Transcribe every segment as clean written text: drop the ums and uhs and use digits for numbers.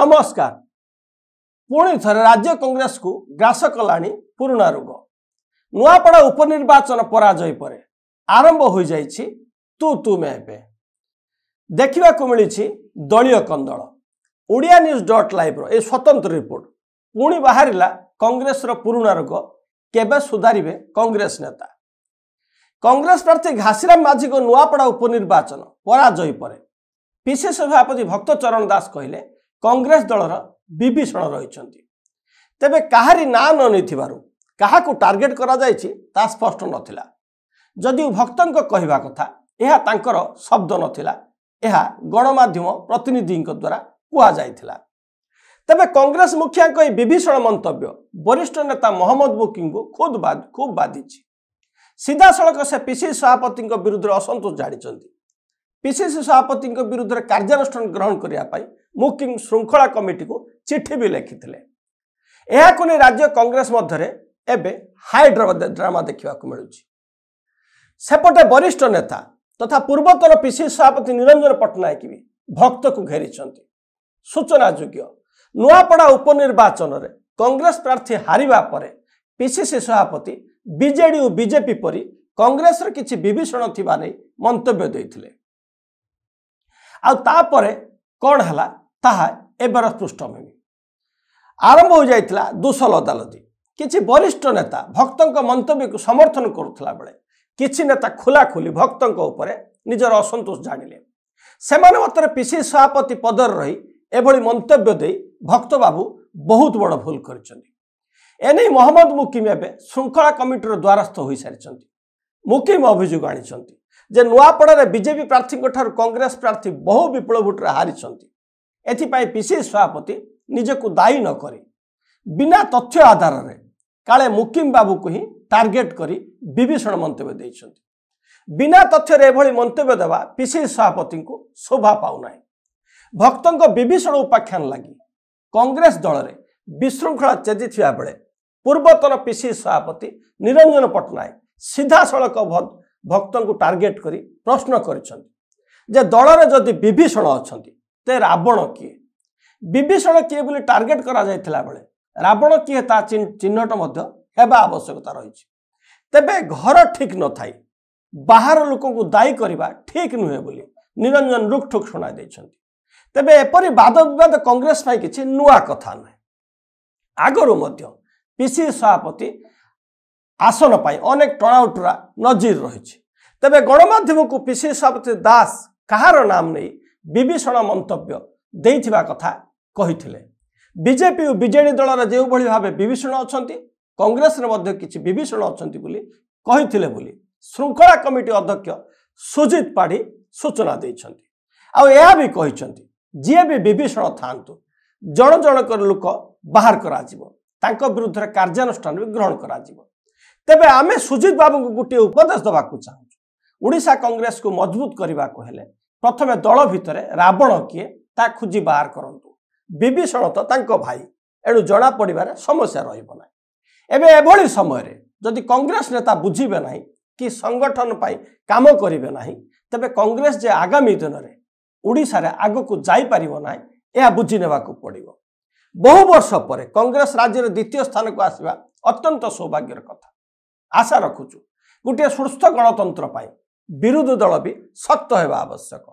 नमस्कार। पुणी थरे राज्य कांग्रेस को ग्रास कलानी पुराना रोग। नुआपड़ा उपनिर्वाचन पराजय पर आरंभ हो जाइछि तू मैं पे देखा मिली दलीय कंदल। ओडिया न्यूज .live ए स्वतंत्र रिपोर्ट पुणी बाहर कांग्रेस पुराना रोग केबे सुधारिबे कांग्रेस नेता। कांग्रेस प्रार्थी घासीराम माझी को नुआपड़ा उपनिर्वाचन पराजय पर पीसीसी सभापति भक्तचरण दास कहले कांग्रेस दलर विभीषण रही तेबे काहारी ना नथिबारु काहाकू टार्गेट करा जायछि ता स्पष्ट नथिला। जदि भक्तंक कहवा कथा यह तांकर शब्द नथिला, यह गणमाध्यम प्रतिनिधि द्वारा कुआ जायथिला। तेबे कांग्रेस मुखिया को विभीषण मंतव्य वरिष्ठ नेता मोहम्मद मुकिम को खूब बाधिछि। सीधा सड़क से पीसीसी सभापति विरुद्ध असंतोष झाड़ी पीसीसी सभापति विरुद्ध कार्यानुष्ठान ग्रहण करने मुकिम श्रृंखला कमिटी को चिठी भी लिखिथिले। एहाकु नै राज्य कांग्रेस मध्य एबे हाई ड्रामा देखा मिलूँ। सेपटे वरिष्ठ नेता तथा पूर्वतन पीसीसी सभापति निरंजन पट्टनायक भी भक्त को घेरी। सूचना योग्य नुआपड़ा उपनिर्वाचन में कांग्रेस प्रार्थी हारिबा परे पीसीसी सभापति बीजेडी और बीजेपी परी कांग्रेस किछि विभीषण थिबा नै मंतव्य देथिले। आ तापरे कौन है ताहा एबार पृष्ठभूमि आरंभ हो जाइथिला दुसल अदालती। किछि वरिष्ठ नेता भक्तों मंतव्य को समर्थन करुला बेले किछि नेता खुलाखुली भक्तों उपरे निजर असंतोष झाड़िले। सेमाने मतरे पीसीसी सभापति पदर रही एभली मंतव्य दे भक्त बाबू बहुत बड़ भूल करिसेंति। एने मोहम्मद मुकिम एबे श्रृंखला कमिटीर द्वारस्थ हो सारी। मुकिम अभियोग आनिछंती जे नुआपड़ा बीजेपी प्रार्थी कांग्रेस प्रार्थी बहु विपुल भोट हारी। एथिपाई पीसीसी सभापति निजको दायी न करी बिना तथ्य आधार रे काले मुकिम बाबू को ही टार्गेट करी विभीषण मंतव्य देइछंती। बिना तथ्य रे एभली मंतव्य देवा पीसीसी सभापति को शोभा पाउना। भक्तों विभीषण उपाख्यान लगी कांग्रेस दल में विशृंखला चेजिथिबा बेले पूर्वतन पीसीसी सभापति निरंजन पट्टनायक सीधा सड़क भक्तों को टार्गेट करी प्रश्न कर दल में जदि विभीषण अच्छा ते रावण किए विभीषण किए बोली टार्गेट करा जायथिला बेले रावण किए ता चिन्हट मध्य हेबा आवश्यकता रही। तेबे घर ठीक न थाई बाहर लोक को दायी करबा ठीक नुहे बोली निरंजन रुकठुक शुणाई दैछंती। तेबे एपरी वाद विवाद कांग्रेस पाई किछि नुआ कथा नुहे। आगरु मध्य पीसीसी सभापति आसन पाई अनेक टणाउटरा नजीर रही। तेबे गणमाध्यम को पीसीसी सभापति दास कहार नाम नहीं विभीषण मंतव्य देइथिबा कथा कहिथिले। बीजेपी और बीजेडी दल जो भली भाव विभीषण अछंती कांग्रेस रे मध्य किछि विभीषण अछंती बोली कहिथिले बोली श्रृंखला कमिटी अध्यक्ष सुजित पाढ़ी सूचना देइछंती। आ एहा भी कहिछंती जे भी विभीषण थांतु जण जणकर लोक बाहर करा जिवो तांको विरुद्ध कार्यानुष्ठान भी ग्रहण करा जिवो। तेबे आमे सुजित बाबू को गोटे उपदेश देवाक चाहूँ। ओडिशा कांग्रेस को मजबूत करने को हेले प्रथमे दल भितर रावण किए ता खोजी बाहर करंतु। विभीषण तो तांको भाई एणु जना पड़िबार समस्या रहिबो ना। एबे एभली समय रे जदि कांग्रेस नेता बुझिबे नाही कि संगठन पाई काम करिबे नाही तबे कांग्रेस जे आगामी दिन रे ओडिशा रे आगो को जाई परिबो नाही एहा बुझि नेबाक पड़िबो। बहु वर्ष पर कांग्रेस राज्य रे द्वितीय स्थान को आसीबा अत्यंत सौभाग्यर कथा। आशा रखुचु गोटे सुस्थ गणतंत्र पाई विरोधी दल भी शक्त होगा आवश्यक।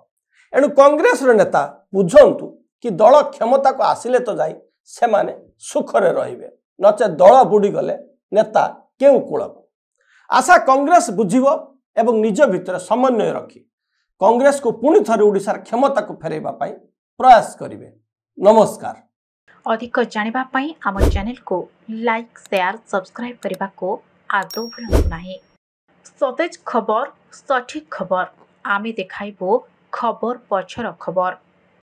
एणु कांग्रेस नेता बुझंतु कि दल क्षमता को आसिले तो जाई से माने सुखरे रहिबे नचे दल बुड़ी गले नेता केउ कूलबो। आशा कांग्रेस बुझिबो एवं निज भितर समन्वय रखी कांग्रेस को पुणी थरे ओडिशार क्षमता को फेरैबा पाई प्रयास करिवे। नमस्कार। अधिक जानिबा पाई आम चैनल को लाइक शेयर सब्सक्राइब करबा को आदौ भूलु नाही। सतेज खबर सठिक खबर आमे देखाइबो खबर पछर खबर।